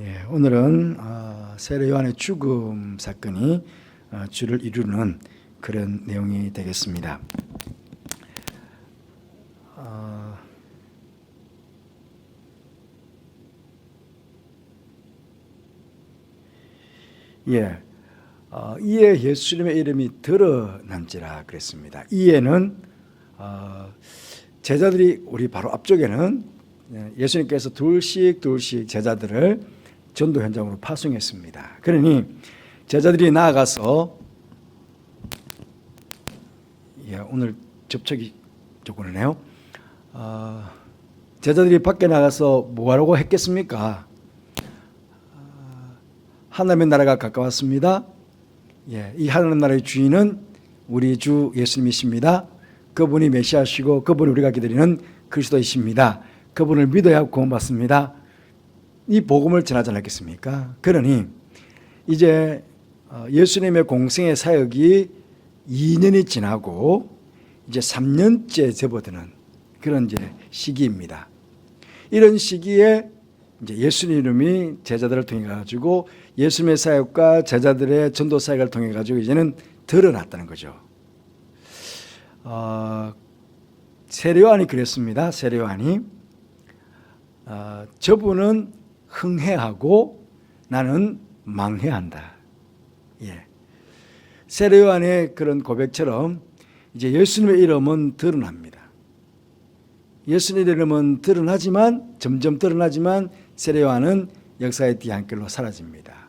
예, 오늘은 세례 요한의 죽음 사건이 주를 이루는 그런 내용이 되겠습니다. 이에 예수님의 이름이 드러난지라 그랬습니다. 이에는 제자들이 우리 바로 앞쪽에는 예수님께서 둘씩 제자들을 전도 현장으로 파송했습니다. 그러니 제자들이 나아가서 오늘 접촉이 조금이네요. 제자들이 밖에 나가서 뭐하라고 했겠습니까? 하나님의 나라가 가까웠습니다. 이 하나님 나라의 주인은 우리 주 예수님이십니다. 그분이 메시아시고 그분이 우리가 기다리는 그리스도이십니다. 그분을 믿어야 구원받습니다. 이 복음을 전하지 않았겠습니까? 그러니 이제 예수님의 공생의 사역이 2년이 지나고 이제 3년째 접어드는 그런 이제 시기입니다. 이런 시기에 이제 예수님 이름이 제자들을 통해 가지고 예수님의 사역과 제자들의 전도 사역을 통해 가지고 이제는 드러났다는 거죠. 세례 요한이 그랬습니다. 세례 요한이 저분은 흥해하고 나는 망해한다. 세례 요한의 그런 고백처럼 이제 예수님의 이름은 드러납니다. 예수님의 이름은 드러나지만 점점 드러나지만 세례 요한은 역사의 뒤안길로 사라집니다.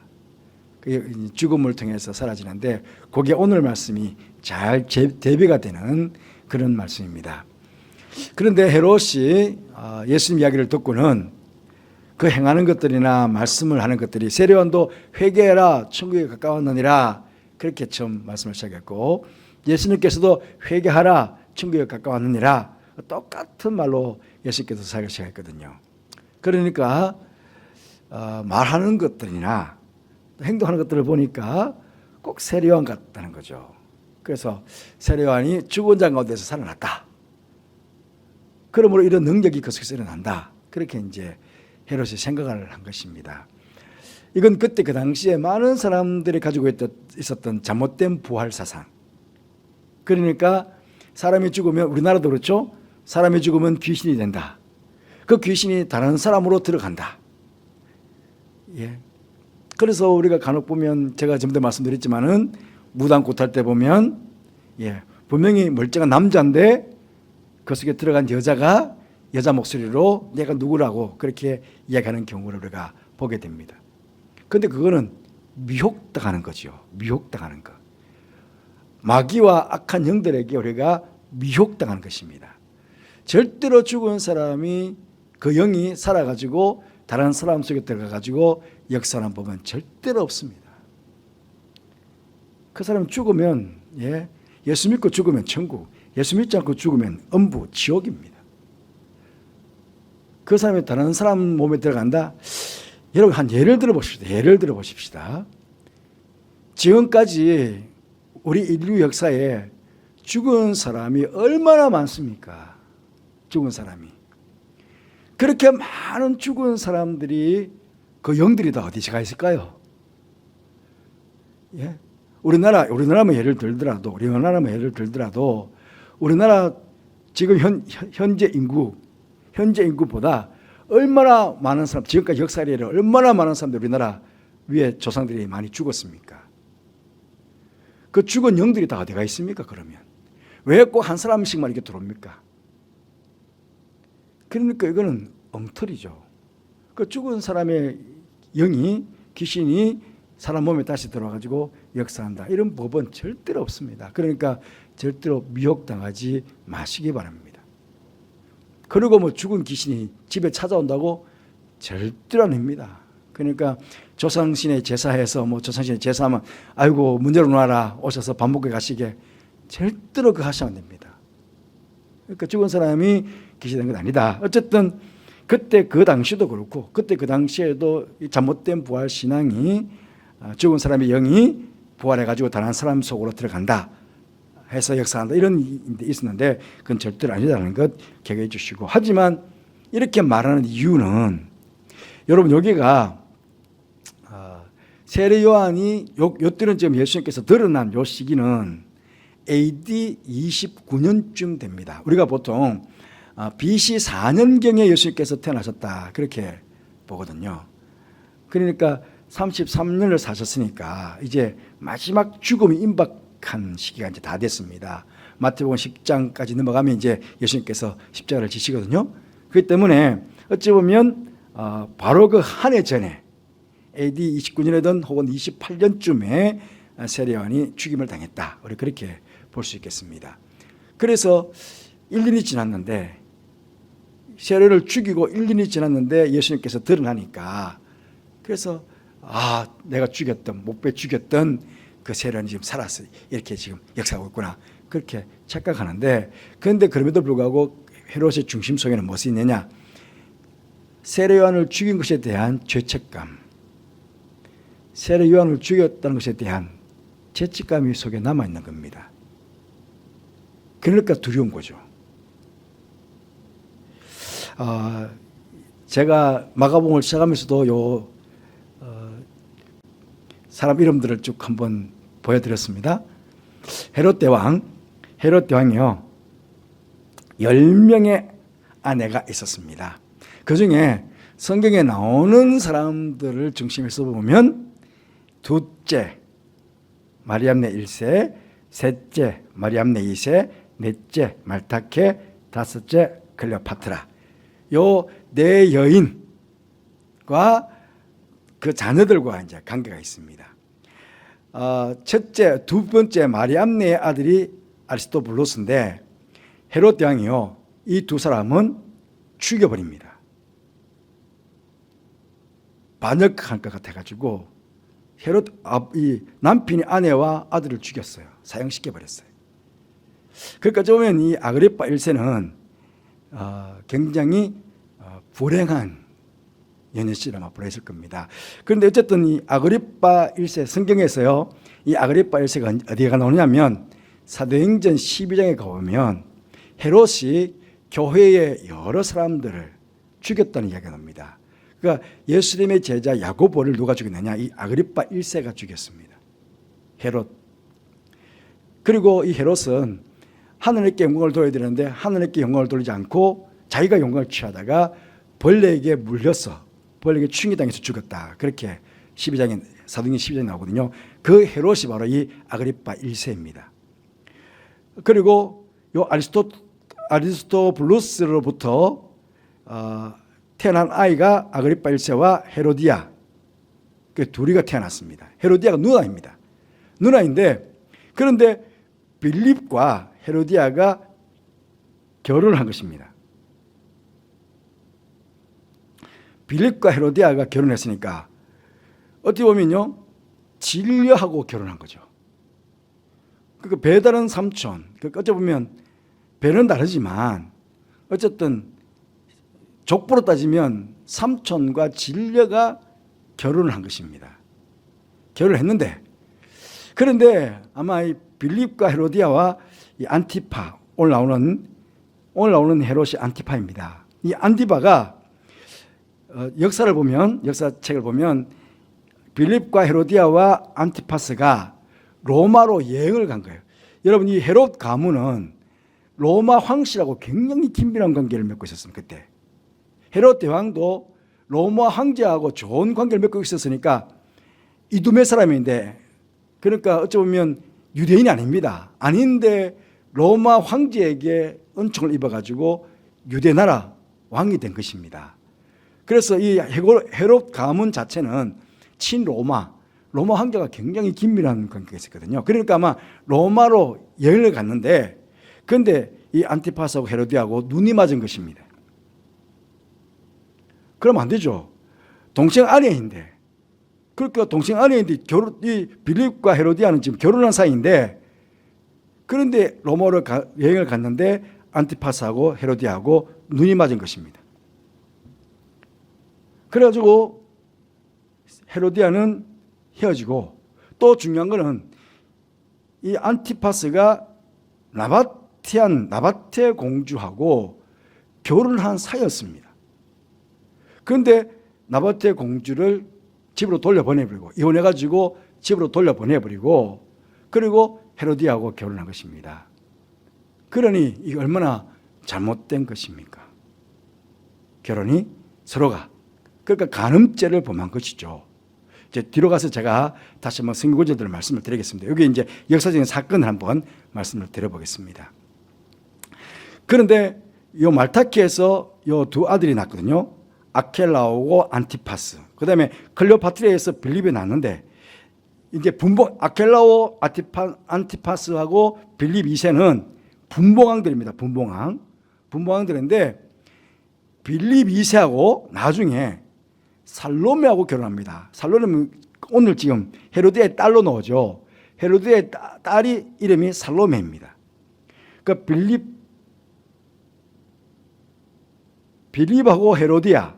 죽음을 통해서 사라지는데 그게 오늘 말씀이 잘 대비가 되는 그런 말씀입니다. 그런데 헤롯이 예수님 이야기를 듣고는 그 행하는 것들이나 말씀을 하는 것들이 세례 요한도 회개해라 천국에 가까웠느니라 그렇게 처음 말씀을 시작했고 예수님께서도 회개하라 천국에 가까웠느니라 똑같은 말로 예수님께서 사역을 시작했거든요. 그러니까 말하는 것들이나 행동하는 것들을 보니까 꼭 세례 요한 같다는 거죠. 그래서 세례 요한이 죽은 자 가운데서 살아났다. 그러므로 이런 능력이 그 속에서 일어난다. 그렇게 이제 헤롯이 생각을 한 것입니다. 이건 그때 그 당시에 많은 사람들이 가지고 있었던 잘못된 부활 사상. 그러니까 사람이 죽으면 우리나라도 그렇죠. 사람이 죽으면 귀신이 된다. 그 귀신이 다른 사람으로 들어간다. 그래서 우리가 간혹 보면 제가 전에 말씀드렸지만은 무당 굿할 때 보면 분명히 멀쩡한 남자인데 그 속에 들어간 여자가 여자 목소리로 내가 누구라고 그렇게 이야기하는 경우를 우리가 보게 됩니다. 그런데 그거는 미혹당하는 거죠. 미혹당하는 것. 마귀와 악한 영들에게 우리가 미혹당하는 것입니다. 절대로 죽은 사람이 그 영이 살아가지고 다른 사람 속에 들어가가지고 역사하는 법은 절대로 없습니다. 그 사람 죽으면 예수 믿고 죽으면 천국, 예수 믿지 않고 죽으면 엄부, 지옥입니다. 그 사람이 다른 사람 몸에 들어간다? 여러분 한 예를 들어보십시다. 지금까지 우리 인류 역사에 죽은 사람이 얼마나 많습니까? 죽은 사람이. 그렇게 많은 죽은 사람들이 그 영들이 다 어디서 가 있을까요? 우리나라만 예를 들더라도 우리나라 지금 현재 인구보다 얼마나 많은 사람, 지금까지 역사에 얼마나 많은 사람들이 우리나라 위에 조상들이 많이 죽었습니까? 그 죽은 영들이 다 어디가 있습니까? 그러면 왜 꼭 한 사람씩만 이렇게 들어옵니까? 그러니까 이거는 엉터리죠. 그 죽은 사람의 영이 귀신이 사람 몸에 다시 들어와가지고 역사한다. 이런 법은 절대로 없습니다. 그러니까 절대로 미혹당하지 마시기 바랍니다. 그리고 뭐 죽은 귀신이 집에 찾아온다고 절대로 아닙니다. 그러니까 조상신의 제사해서 조상신의 제사하면 아이고 문 열어놔라 오셔서 밥 먹고 가시게 절대로 그거 하시면 안 됩니다. 그러니까 죽은 사람이 귀신이 된 건 아니다. 어쨌든 그때 그 당시도 그렇고 그때 그 당시에도 잘못된 부활 신앙이 죽은 사람의 영이 부활해가지고 다른 사람 속으로 들어간다 해서 역사한다 이런 일이 있었는데 그건 절대로 아니다라는 것 기억해 주시고 하지만 이렇게 말하는 이유는 여러분 여기가 세례 요한이 요때는 지금 예수님께서 드러난 요 시기는 AD 29년쯤 됩니다. 우리가 보통 BC 4년경에 예수님께서 태어나셨다 그렇게 보거든요. 그러니까 33년을 사셨으니까 이제 마지막 죽음이 임박한 시기가 이제 다 됐습니다. 마태복음 10장까지 넘어가면 이제 예수님께서 십자가를 지시거든요. 그렇기 때문에 어찌 보면 바로 그 한 해 전에 AD 29년이든 혹은 28년쯤에 세례 요한이 죽임을 당했다. 우리 그렇게 볼 수 있겠습니다. 그래서 1년이 지났는데 세례를 죽이고 1년이 지났는데 예수님께서 드러나니까 그래서 내가 죽였던 목배 죽였던 그 세례는 지금 살았어. 이렇게 지금 역사하고 있구나. 그렇게 착각하는데 그런데 그럼에도 불구하고 헤롯의 중심 속에는 무엇이 있느냐? 세례 요한을 죽인 것에 대한 죄책감, 세례 요한을 죽였다는 것에 대한 죄책감이 속에 남아있는 겁니다. 그러니까 두려운 거죠. 제가 마가복음을 시작하면서도 사람 이름들을 쭉 한번 보여드렸습니다. 헤롯 대왕이요 10명의 아내가 있었습니다. 그 중에 성경에 나오는 사람들을 중심에서 보면 둘째 마리암네 1세, 셋째 마리암네 2세, 넷째 말타케, 다섯째 클레오파트라. 요 네 여인과 그 자녀들과 이제 관계가 있습니다. 첫째, 두 번째 마리암네의 아들이 아리스토블루스인데 헤롯 대왕이요 이 두 사람은 죽여버립니다. 반역할 것 같아가지고 헤롯 이 남편이 아내와 아들을 죽였어요. 사형시켜버렸어요. 그러니까 보면 이 아그리파 1세는 굉장히 불행한 연애시를 아마 보냈을 겁니다. 그런데 어쨌든 이 아그리파 1세 성경에서요 이 아그리파 1세가 어디가 나오냐면 사도행전 12장에 가보면 헤롯이 교회의 여러 사람들을 죽였다는 이야기가 나옵니다. 그러니까 예수님의 제자 야고보를 누가 죽였느냐? 이 아그리파 1세가 죽였습니다. 헤롯. 그리고 이 헤롯은 하늘에게 영광을 돌려야 되는데 하늘에게 영광을 돌리지 않고 자기가 영광을 취하다가 벌레에게 물려서 벌레에게 충격당해서 죽었다. 그렇게 12장에 사도행전 12장에 나오거든요. 그 헤롯이 바로 이 아그리파 1세입니다. 그리고 요 아리스토블루스로부터 태어난 아이가 아그리파 1세와 헤로디아 그 둘이가 태어났습니다. 헤로디아가 누나입니다. 누나인데 그런데 빌립과 헤로디아가 결혼을 한 것입니다. 빌립과 헤로디아가 결혼했으니까 어떻게 보면요 진려하고 결혼한 거죠. 그러니까 배 다른 삼촌. 그러니까 어찌 보면 배는 다르지만 어쨌든 족보로 따지면 삼촌과 진려가 결혼을 한 것입니다. 결혼을 했는데 그런데 아마 이 빌립과 헤로디아와 이 안티파 오늘 나오는 헤롯이 안티파입니다. 이 안티파가 역사책을 보면 빌립과 헤로디아와 안티파스가 로마로 여행을 간 거예요. 여러분 이 헤롯 가문은 로마 황실하고 굉장히 긴밀한 관계를 맺고 있었습니다. 그때 헤롯 대왕도 로마 황제하고 좋은 관계를 맺고 있었으니까 이두메 사람인데 그러니까 어찌 보면 유대인이 아닙니다. 아닌데 로마 황제에게 은총을 입어가지고 유대 나라 왕이 된 것입니다. 그래서 이 헤롯 가문 자체는 친로마 황제가 굉장히 긴밀한 관계가 있었거든요. 그러니까 아마 로마로 여행을 갔는데 그런데 이 안티파스하고 헤로디아하고 눈이 맞은 것입니다. 그러면 안 되죠. 동생 아내인데 그러니까 동생 아내인데 이 빌립과 헤로디아는 지금 결혼한 사이인데 그런데 로마로 여행을 갔는데 안티파스하고 헤로디아하고 눈이 맞은 것입니다. 그래가지고 헤로디아는 헤어지고 또 중요한 거는 이 안티파스가 나바테 공주하고 결혼한 사이였습니다. 그런데 나바테 공주를 집으로 돌려보내버리고, 이혼해가지고 집으로 돌려보내버리고, 그리고 헤로디아하고 결혼한 것입니다. 그러니 이게 얼마나 잘못된 것입니까? 결혼이 서로가, 그러니까 간음죄를 범한 것이죠. 이제 뒤로 가서 제가 다시 한번 성경 구절들을 말씀을 드리겠습니다. 여기 이제 역사적인 사건을 한번 말씀을 드려보겠습니다. 그런데 이 말타키에서 이 두 아들이 낳거든요. 아켈라오고 안티파스. 그 다음에 클레오파트리아에서 빌립이 낳는데, 이제 아켈라오 안티파스하고 빌립 2세는 분봉왕들입니다. 분봉왕들인데, 빌립 2세하고 나중에 살로메하고 결혼합니다. 살로메는 오늘 지금 헤로디아의 딸로 나오죠. 헤로디아의 딸이 이름이 살로메입니다. 그러니까 빌립하고 헤로디아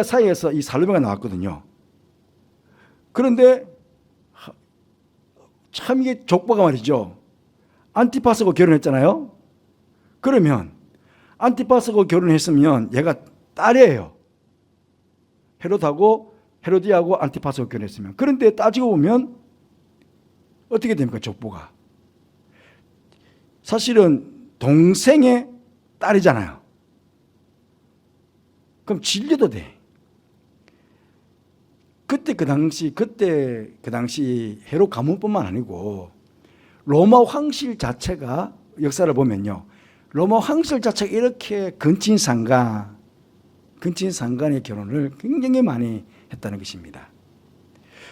사이에서 이 살로메가 나왔거든요. 그런데 참 이게 족보가 말이죠. 안티파스하고 결혼했잖아요. 그러면 안티파스하고 결혼했으면 얘가 딸이에요. 헤로디아하고 안티파스하고 결혼했으면. 그런데 따지고 보면 어떻게 됩니까? 족보가 사실은 동생의 딸이잖아요. 그럼 질려도 돼. 그때 그 당시 헤롯 가문뿐만 아니고 로마 황실 자체가, 역사를 보면요, 로마 황실 자체가 이렇게 근친상간의 결혼을 굉장히 많이 했다는 것입니다.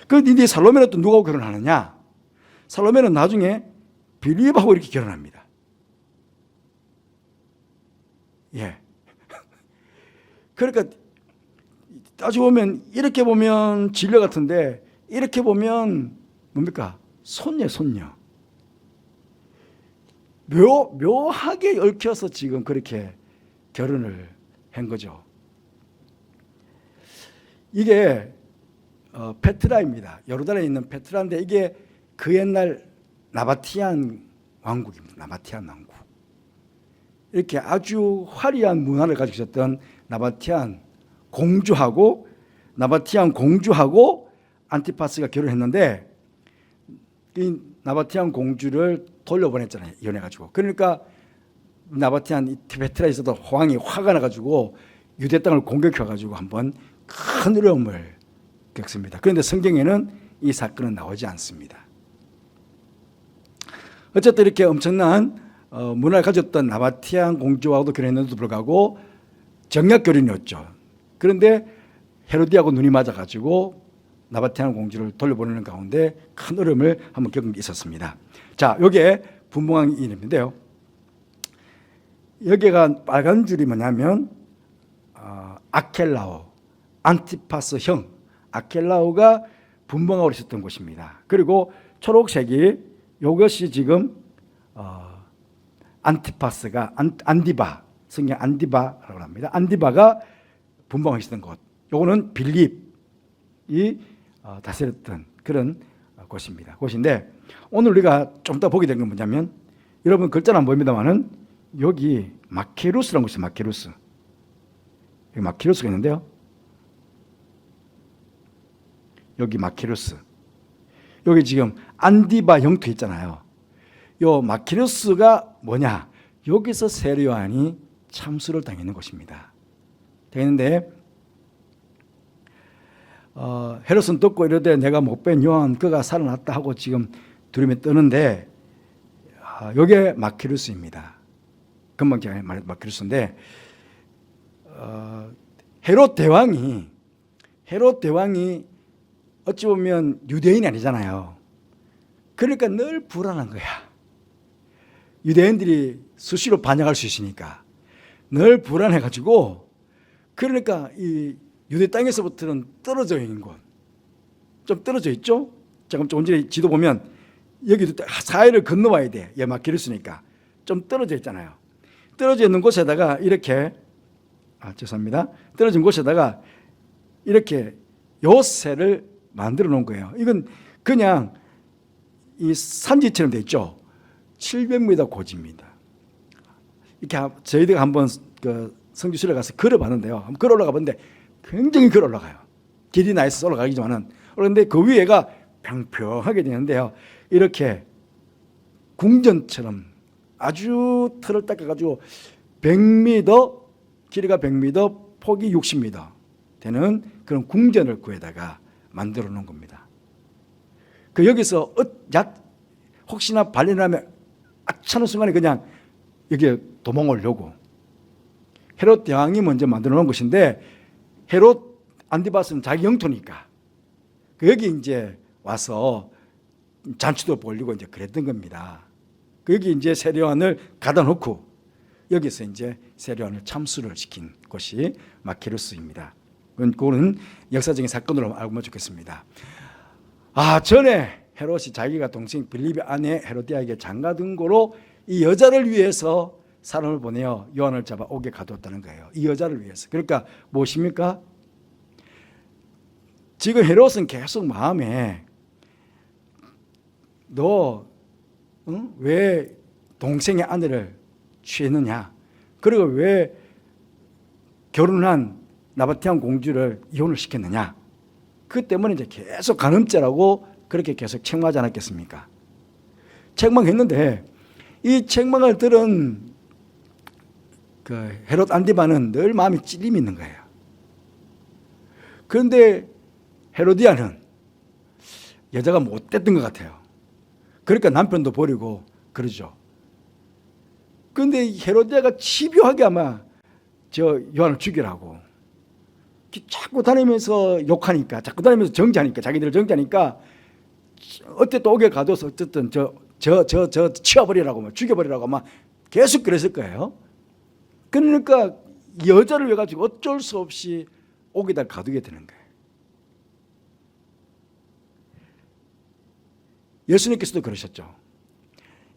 그런데 살로메는 또 누구하고 결혼하느냐? 살로메는 나중에 빌립하고 이렇게 결혼합니다. 예. 그러니까 따지고 보면, 이렇게 보면 진려 같은데, 이렇게 보면 뭡니까? 손녀. 묘하게 얽혀서 지금 그렇게 결혼을 한 거죠. 이게 페트라입니다. 요르단에 있는 페트라인데, 이게 그 옛날 나바티안 왕국입니다. 나바티안 왕국. 이렇게 아주 화려한 문화를 가지고 있었던 나바티안 공주하고 안티파스가 결혼했는데, 이 나바티안 공주를 돌려보냈잖아요. 이혼해가지고. 그러니까 나바티안 페트라에서도 왕이 화가 나가지고 유대 땅을 공격해가지고 한번 큰 어려움을 겪습니다. 그런데 성경에는 이 사건은 나오지 않습니다. 어쨌든 이렇게 엄청난 문화를 가졌던 나바티안 공주하고도 결혼했는데도 불구하고 정략 결혼이었죠. 그런데 헤로디아하고 눈이 맞아가지고 나바티안 공주를 돌려보내는 가운데 큰 어려움을 한번 겪은 게 있었습니다. 자, 여기에 분봉왕이 이름인데요. 여기가 빨간 줄이 뭐냐면 아켈라오, 안티파스 형 아켈라오가 분봉왕으로 있었던 곳입니다. 그리고 초록색이 이것이 지금 안티파스가 안디바, 성경 안디바라고 합니다. 안디바가 분봉왕이 있었던 곳. 요거는 빌립이 다스렸던 그런 곳인데, 오늘 우리가 좀 더 보게 된 건 뭐냐면, 여러분 글자는 안 보입니다만은 여기 마케루스라는 곳이 있어요. 마케루스. 여기 마케루스가 있는데요. 여기 마케루스. 여기 지금 안디바 영토 있잖아요. 요 마케루스가 뭐냐? 여기서 세례요한이 참수를 당했는 곳입니다. 되는데 헤롯은 듣고 이러되 내가 못 뵌 요한 그가 살아났다 하고 지금 두려움에 떠는데, 여기에 마키루스입니다. 금방 제가 말한 마키루스인데, 헤롯 대왕이 어찌 보면 유대인이 아니잖아요. 그러니까 늘 불안한 거야. 유대인들이 수시로 반역할 수 있으니까 늘 불안해가지고, 그러니까 이 유대 땅에서부터는 떨어져 있는 곳, 좀 떨어져 있죠. 조금 전에 지도 보면 여기도 사해를 건너와야 돼. 얘 마키루스니까 좀 떨어져 있잖아요. 떨어져 있는 곳에다가 이렇게 죄송합니다. 떨어진 곳에다가 이렇게 요새를 만들어 놓은 거예요. 이건 그냥 이 산지처럼 돼 있죠. 700m 고지입니다. 이렇게 저희들이 한번 그 성지순례 가서 걸어봤는데요. 한번 걸어 올라가 봤는데 굉장히 걸어 올라가요. 길이 나 있어서 올라가기지만은, 그런데 그 위에가 평평하게 되는데요. 이렇게 궁전처럼 아주 틀을 닦아가지고 100m, 길이가 100m, 폭이 60m 되는 그런 궁전을 구에다가 만들어 놓은 겁니다. 그 여기서 혹시나 발견하면 아차는 순간에 그냥 여기에 도망오려고 헤롯 대왕이 먼저 만들어 놓은 것인데, 헤롯 안디바스는 자기 영토니까 여기 이제 와서 잔치도 벌리고 이제 그랬던 겁니다. 여기 이제 세례요한을 가다 놓고 여기서 이제 세례요한을 참수를 시킨 곳이 마키루스입니다. 그거는 역사적인 사건으로 알고만 좋겠습니다. 전에 헤롯이 자기가 동생 빌립의 아내 헤로디아에게 장가든 거로 이 여자를 위해서 사람을 보내어 요한을 잡아 옥에 가두었다는 거예요. 이 여자를 위해서. 그러니까 무엇입니까? 지금 헤롯은 계속 마음에 너 왜 동생의 아내를 취했느냐? 그리고 왜 결혼한 나바티안 공주를 이혼을 시켰느냐? 그 때문에 이제 계속 간음죄라고 그렇게 계속 책망하지 않았겠습니까? 책망했는데 이 책망을 들은 그 헤롯 안디바는 늘 마음이 찔림이 있는 거예요. 그런데 헤로디아는 여자가 못됐던 것 같아요. 그러니까 남편도 버리고 그러죠. 그런데 헤로디아가 집요하게 아마 저 요한을 죽이라고 자꾸 다니면서 욕하니까, 자꾸 다니면서 정죄하니까, 자기들 정죄하니까 어때 또 옥에 가둬서 어쨌든 저 치워버리라고 막 죽여버리라고 막 계속 그랬을 거예요. 그러니까 여자를 왜 가지고 어쩔 수 없이 옥에다 가두게 되는 거예요. 예수님께서도 그러셨죠.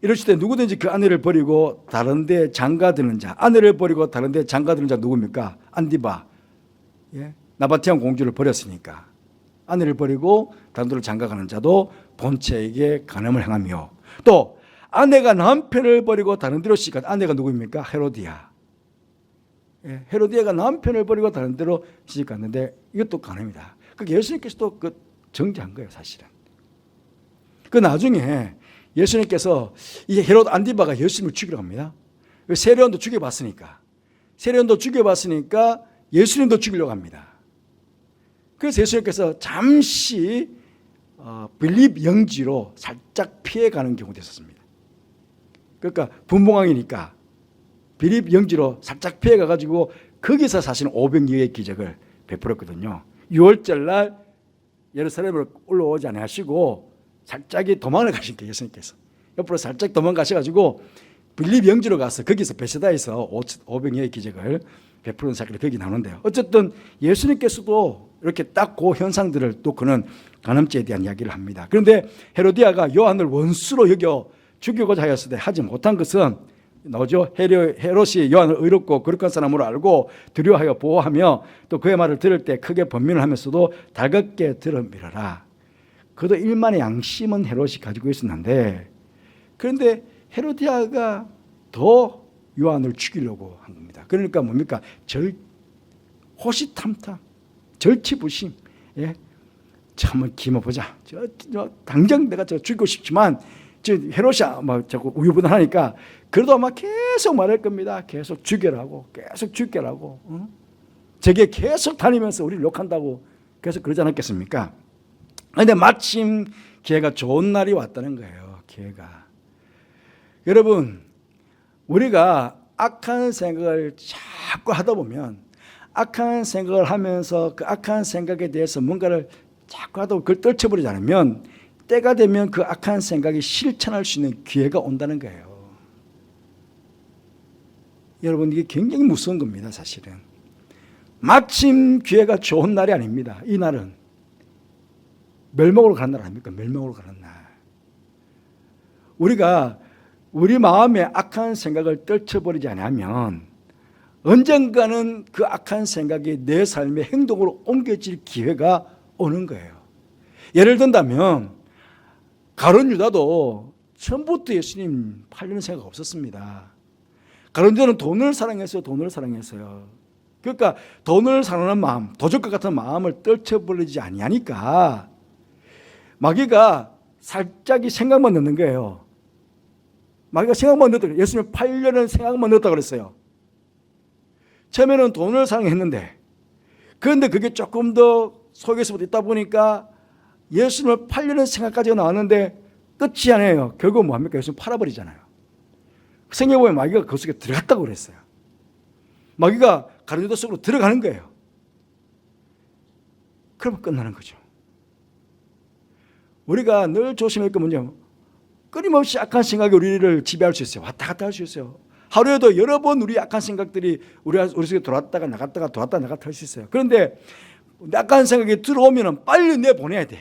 이러실 때 누구든지 그 아내를 버리고 다른 데 장가드는 자, 아내를 버리고 다른 데 장가드는 자 누굽니까? 안디바, 나바티안 공주를 버렸으니까 아내를 버리고 다른 데로 장가가는 자도 본체에게 간음을 행하며, 또 아내가 남편을 버리고 다른 데로 시집, 아내가 누구입니까? 헤로디아. 헤로디아가 남편을 버리고 다른 데로 시집 갔는데 이것도 간음이다. 그게 예수님께서도 그 정죄한 거예요, 사실은. 그 나중에 예수님께서 이 헤롯 안디바가 예수님을 죽이려 합니다. 세례요한도 죽여봤으니까 예수님도 죽이려고 합니다. 그래서 예수님께서 잠시 빌립 영지로 살짝 피해가는 경우도 있었습니다. 그러니까 분봉왕이니까 빌립 영지로 살짝 피해가가지고 거기서 사실은 500여의 기적을 베풀었거든요. 6월절 날 예루살렘으로 올라오지 않으시고 살짝이 도망을 가신 거예요. 예수님께서 옆으로 살짝 도망가셔가지고 빌립 영지로 가서 거기서 베세다에서 500여의 기적을 베푸는 사건이 거기 나오는데요. 어쨌든 예수님께서도 이렇게 딱 그 현상들을 또 그는 간음죄에 대한 이야기를 합니다. 그런데 헤로디아가 요한을 원수로 여겨 죽이고자 하였으되 하지 못한 것은 나오죠. 헤롯이 요한을 의롭고 거룩한 사람으로 알고 두려워하여 보호하며 또 그의 말을 들을 때 크게 번민을 하면서도 달갑게 들어 밀어라. 그도 일만의 양심은 헤롯이 가지고 있었는데, 그런데 헤로디아가 더 요한을 죽이려고 한 겁니다. 그러니까 뭡니까? 호시탐탐, 절치부심. 한번 기모보자. 당장 내가 죽이고 싶지만 헤롯이 막 자꾸 우유부단하니까 그래도 아마 계속 말할 겁니다. 계속 죽여라고, 계속 죽여라고. 저게 계속 다니면서 우리를 욕한다고 계속 그러지 않았겠습니까? 그런데 마침 기회가 좋은 날이 왔다는 거예요. 기회가. 여러분, 우리가 악한 생각을 자꾸 하다 보면, 악한 생각을 하면서 그 악한 생각에 대해서 뭔가를 자꾸 하다 보면 그걸 떨쳐버리지 않으면 때가 되면 그 악한 생각이 실천할 수 있는 기회가 온다는 거예요. 여러분, 이게 굉장히 무서운 겁니다. 사실은 마침 기회가 좋은 날이 아닙니다. 이 날은 멸망으로 가는 날 아닙니까? 멸망으로 가는 날. 우리가 우리 마음에 악한 생각을 떨쳐버리지 않으면 언젠가는 그 악한 생각이 내 삶의 행동으로 옮겨질 기회가 오는 거예요. 예를 든다면 가룟 유다도 처음부터 예수님 팔려는 생각 없었습니다. 가룟 유다는 돈을 사랑했어요. 그러니까 돈을 사랑하는 마음, 도적과 같은 마음을 떨쳐버리지 아니하니까 마귀가 살짝이 생각만 넣는 거예요. 마귀가 생각만 넣었다. 예수님 8년은 생각만 넣었다 그랬어요. 처음에는 돈을 사랑했는데, 그런데 그게 조금 더 속에서부터 있다 보니까 예수님을 8년의 생각까지가 나왔는데 끝이 아니에요. 결국 뭐합니까? 예수님 팔아버리잖아요. 생각해보면 마귀가 그 속에 들어갔다고 그랬어요. 마귀가 가룟유다 속으로 들어가는 거예요. 그러면 끝나는 거죠. 우리가 늘 조심할 게 뭐냐면 끊임없이 악한 생각이 우리를 지배할 수 있어요. 왔다 갔다 할 수 있어요. 하루에도 여러 번 우리 악한 생각들이 우리 속에 들어왔다가 나갔다가 들어왔다 나갔다 할 수 있어요. 그런데 악한 생각이 들어오면 빨리 내보내야 돼.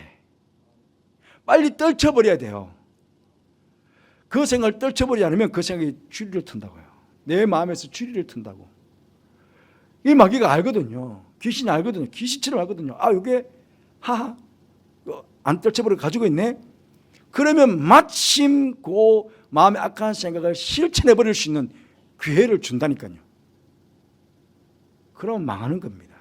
빨리 떨쳐버려야 돼요. 그 생각을 떨쳐버리지 않으면 그 생각이 주리를 튼다고요. 내 마음에서 주리를 튼다고. 이 마귀가 알거든요. 귀신이 알거든요. 귀신처럼 알거든요. 아, 이게 하하 안 떨쳐버려 가지고 있네. 그러면 마침 그 마음의 악한 생각을 실천해버릴 수 있는 기회를 준다니까요. 그럼 망하는 겁니다.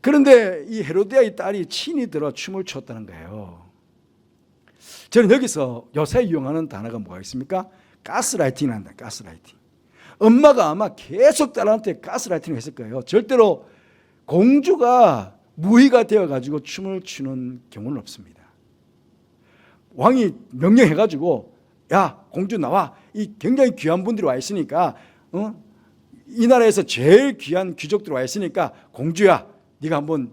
그런데 이 헤로디아의 딸이 친히 들어 춤을 췄다는 거예요. 저는 여기서 요새 이용하는 단어가 뭐가 있습니까? 가스라이팅을 한다. 가스라이팅. 엄마가 아마 계속 딸한테 가스라이팅을 했을 거예요. 절대로 공주가 무희가 되어가지고 춤을 추는 경우는 없습니다. 왕이 명령해가지고 야 공주 나와. 이 굉장히 귀한 분들이 와 있으니까 이 나라에서 제일 귀한 귀족들이 와 있으니까 공주야 네가 한번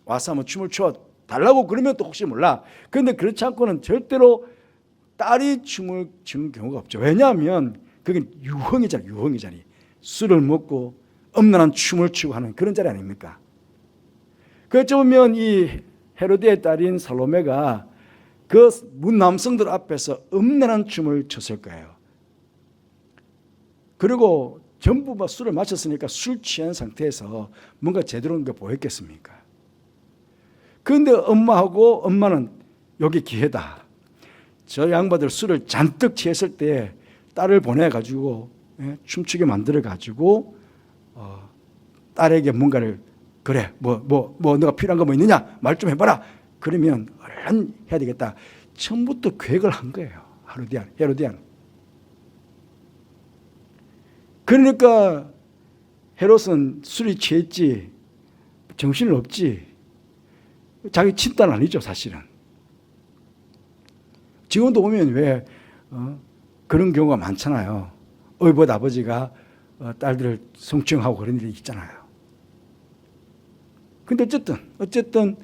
와서 한번 춤을 춰 달라고 그러면 또 혹시 몰라. 그런데 그렇지 않고는 절대로 딸이 춤을 추는 경우가 없죠. 왜냐하면 그게 유흥이잖아요. 유흥의 자리. 술을 먹고 음란한 춤을 추고 하는 그런 자리 아닙니까? 어쩌면 이 헤로디의 딸인 살로메가 그 문남성들 앞에서 음란한 춤을 췄을 거예요. 그리고 전부 술을 마셨으니까 술 취한 상태에서 뭔가 제대로 한 게 보였겠습니까? 그런데 엄마는 여기 기회다. 저 양반들 술을 잔뜩 취했을 때 딸을 보내가지고 춤추게 만들어가지고 딸에게 뭔가를 그래 뭐 너가 필요한 거 뭐 있느냐 말 좀 해봐라. 그러면 얼른 해야 되겠다. 처음부터 계획을 한 거예요. 헤로디안. 그러니까 헤롯은 술이 취했지 정신은 없지. 자기 친딸 아니죠 사실은. 지금도 보면 왜 그런 경우가 많잖아요. 어이봇 아버지가 딸들을 성추행하고 그런 일이 있잖아요. 근데 어쨌든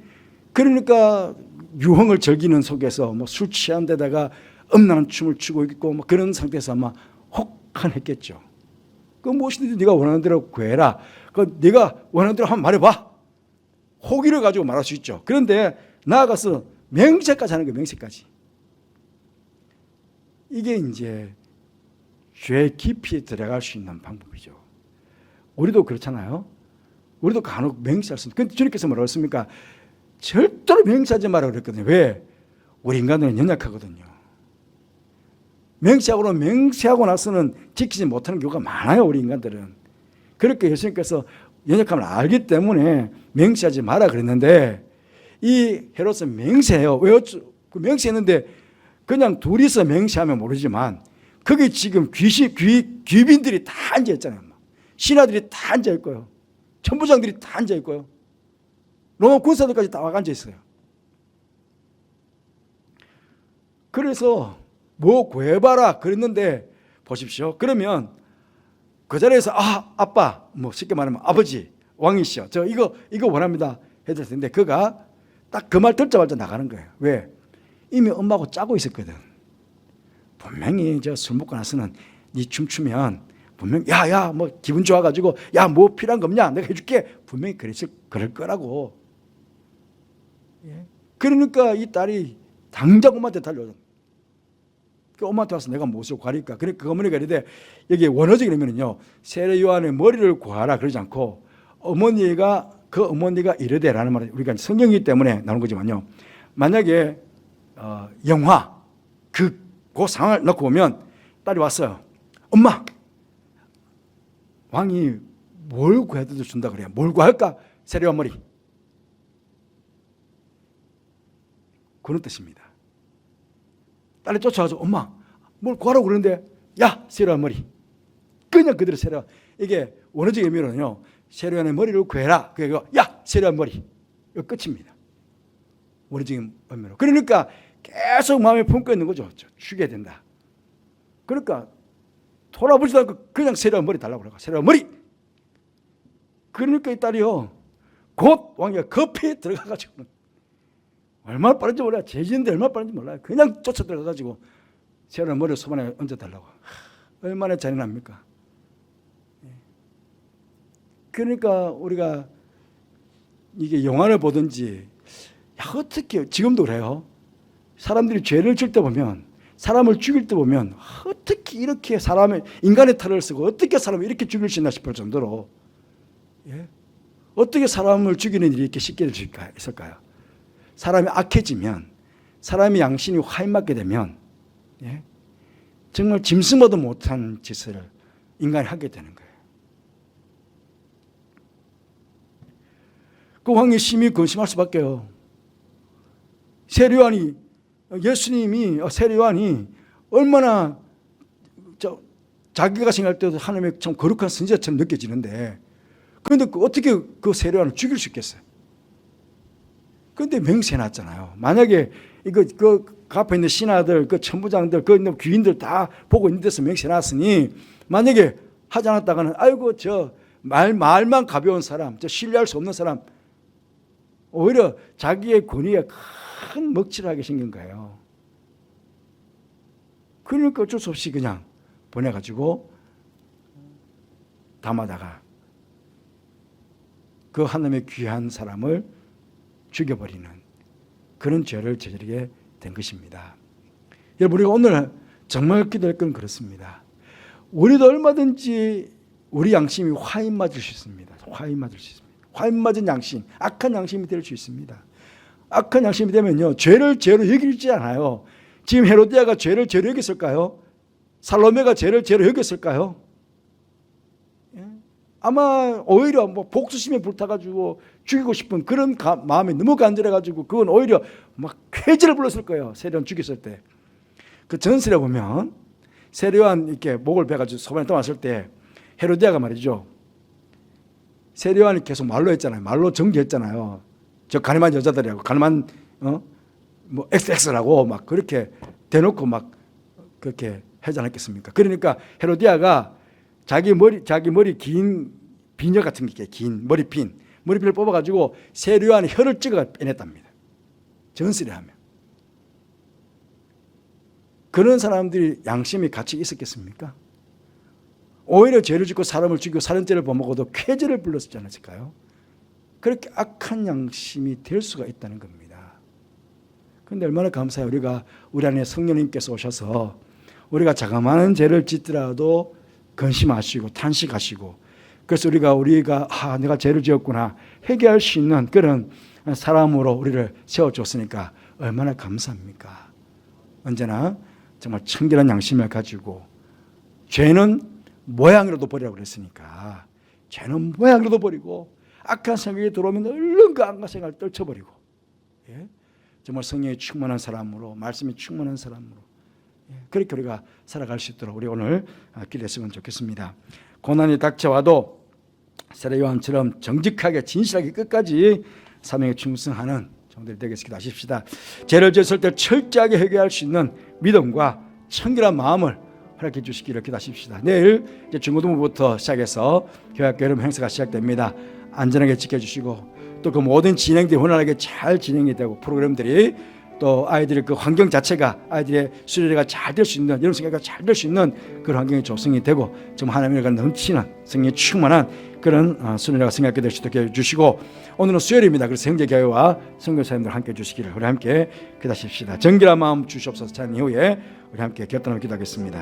그러니까 유흥을 즐기는 속에서 뭐 술 취한 데다가 음란한 춤을 추고 있고 뭐 그런 상태에서 아마 혹한했겠죠. 그 무엇이든지 네가 원하는 대로 구해라. 그 네가 원하는 대로 한번 말해봐. 호기를 가지고 말할 수 있죠. 그런데 나아가서 맹세까지 하는 거예요. 맹세까지. 이게 이제 죄 깊이에 들어갈 수 있는 방법이죠. 우리도 그렇잖아요. 우리도 간혹 맹세할 수 있는. 근데 주님께서 뭐라고 했습니까? 절대로 맹세하지 마라 그랬거든요. 왜? 우리 인간들은 연약하거든요. 맹세하고 나서는 지키지 못하는 경우가 많아요. 우리 인간들은. 그렇게 예수님께서 연약함을 알기 때문에 맹세하지 마라 그랬는데 이 헤롯은 맹세해요. 왜 그 맹세했는데 그냥 둘이서 맹세하면 모르지만 거기 지금 귀빈들이 다 앉아있잖아요. 신하들이 다 앉아있고요. 천부장들이 다 앉아있고요. 로마 군사들까지 다 와가 앉아있어요. 그래서 뭐 구해봐라 그랬는데 보십시오. 그러면 그 자리에서 아빠 뭐 쉽게 말하면 아버지 왕이시여 저 이거 원합니다 해줄 텐데 그가 딱 그 말 듣자마자 나가는 거예요. 왜? 이미 엄마하고 짜고 있었거든. 분명히 저 술 먹고 나서는 네 춤추면 분명히 야야 뭐 기분 좋아가지고 야 뭐 필요한 거 없냐 내가 해줄게 분명히 그럴 거라고. 그러니까 이 딸이 당장 엄마한테 달려오죠. 그 엄마한테 와서 내가 무엇을 구하리까? 그래 그 어머니가 이르되 여기 원어적인 의미는요 세례 요한의 머리를 구하라 그러지 않고 그 어머니가 이르되라는 말은 우리가 성경이기 때문에 나오는 거지만요. 만약에 영화 그 상황을 놓고 보면 딸이 왔어요. 엄마 왕이 뭘 구해도 준다 그래요. 뭘 구할까? 세례와 머리. 그런 뜻입니다. 딸이 쫓아가서 엄마 뭘 구하라고 그러는데 야 세례와 머리. 그냥 그대로 세례와. 이게 원어적 의미로는요. 세례와의 머리를 구해라. 그래서 야 세례와 머리. 이거 끝입니다. 원어적인 의미로. 그러니까 계속 마음에 품고 있는 거죠. 죽여야 된다. 그러니까 돌아보지도 않고 그냥 세례와 머리 달라고 그러고 세례와 머리. 그러니까 이 딸이요. 곧 왕이가 급히 들어가가지고 얼마나 빠른지 몰라요. 제지인데 얼마나 빠른지 몰라요. 그냥 쫓아 들어가가지고 세례와 머리를 손안에 얹어달라고. 얼마나 잔인합니까? 그러니까 우리가 이게 영화를 보든지 어떻게 지금도 그래요. 사람들이 죄를 질 때 보면 사람을 죽일 때 보면 어떻게 이렇게 사람의 인간의 탈을 쓰고 어떻게 사람을 이렇게 죽일 수 있나 싶을 정도로 어떻게 사람을 죽이는 일이 이렇게 쉽게 있을까요? 사람이 악해지면 사람의 양심이 화인맞게 되면 정말 짐승보다 못한 짓을 인간이 하게 되는 거예요. 그 왕이 심히 근심할 수밖에요. 세례요한이 세례요한이 얼마나 자기가 생각할 때도 하나님의 참 거룩한 선지자처럼 느껴지는데 그런데 어떻게 그 세례요한을 죽일 수 있겠어요? 그런데 맹세해놨잖아요. 만약에 그 앞에 있는 신하들, 그 천부장들, 그 귀인들 다 보고 있는 데서 맹세해놨으니 만약에 하지 않았다가는 아이고 저 말만 가벼운 사람, 저 신뢰할 수 없는 사람 오히려 자기의 권위에 큰 먹칠을 하게 생긴 거예요. 그러니까 어쩔 수 없이 그냥 보내가지고 담아다가 그 하나님의 귀한 사람을 죽여버리는 그런 죄를 저지르게 된 것입니다. 여러분 우리가 오늘 정말 기도할 건 그렇습니다. 우리도 얼마든지 우리 양심이 화인 맞을 수 있습니다. 화인 맞을 수 있습니다. 화인 맞은 양심, 악한 양심이 될 수 있습니다. 악한 양심이 되면요 죄를 죄로 여기지 않아요. 지금 헤로디아가 죄를 죄로 여겼을까요? 살로메가 죄를 죄로 여겼을까요? 아마 오히려 복수심에 불타가지고 죽이고 싶은 그런 마음이 너무 간절해가지고 그건 오히려 막 쾌지를 불렀을 거예요. 세례요한 죽였을 때. 그 전설에 보면 세례요한 이렇게 목을 베가지고 소변에 떠났을 때 헤로디아가 말이죠. 세례요한이 계속 말로 했잖아요. 말로 정죄했잖아요. 저 가늠한 여자들이라고 가늠한 뭐 XX라고 막 그렇게 대놓고 막 그렇게 하지 않았겠습니까? 그러니까 헤로디아가 자기 머리 긴 비녀 같은 게 긴 머리핀을 뽑아가지고 세례요한의 혀를 찍어 빼냈답니다. 전설에 하면 그런 사람들이 양심이 같이 있었겠습니까? 오히려 죄를 짓고 사람을 죽이고 살인죄를 범하고도 쾌죄를 불렀지 않았을까요? 그렇게 악한 양심이 될 수가 있다는 겁니다. 그런데 얼마나 감사해요. 우리 안에 성령님께서 오셔서 우리가 자그마한 죄를 짓더라도 근심하시고 탄식하시고 그래서 우리가 내가 죄를 지었구나 회개할 수 있는 그런 사람으로 우리를 세워줬으니까 얼마나 감사합니까? 언제나 정말 청결한 양심을 가지고 죄는 모양이라도 버리라고 그랬으니까 죄는 모양이라도 버리고 악한 생각이 들어오면 얼른 그 악한 생각을 떨쳐버리고 정말 성령이 충만한 사람으로 말씀이 충만한 사람으로 그렇게 우리가 살아갈 수 있도록 우리 오늘 기도했으면 좋겠습니다. 고난이 닥쳐와도 세례요한처럼 정직하게 진실하게 끝까지 사명에 충성하는 종들이 되겠습니다. 기도하십시다. 죄를 지었을 때 철저하게 회개할 수 있는 믿음과 청결한 마음을 허락해 주시기를 기도하십시다. 내일 이제 중고등부부터 시작해서 교회학교 여름 행사가 시작됩니다. 안전하게 지켜주시고 또 그 모든 진행들이 원활하게 잘 진행이 되고 프로그램들이 또 아이들의 그 환경 자체가 아이들의 수련회가 잘 될 수 있는 여름 생활가 잘 될 수 있는 그런 환경이 조성이 되고 정말 하나님과 넘치는 성령이 충만한 그런 수련회가 생각하게 될 수 있도록 해주시고 오늘은 수요일입니다. 그래서 형제교회와 선교사님들 함께 해주시기를 우리 함께 기도하십시다. 정결한 마음 주시옵소서. 찬 이후에 우리 함께 결단하며 기도하겠습니다.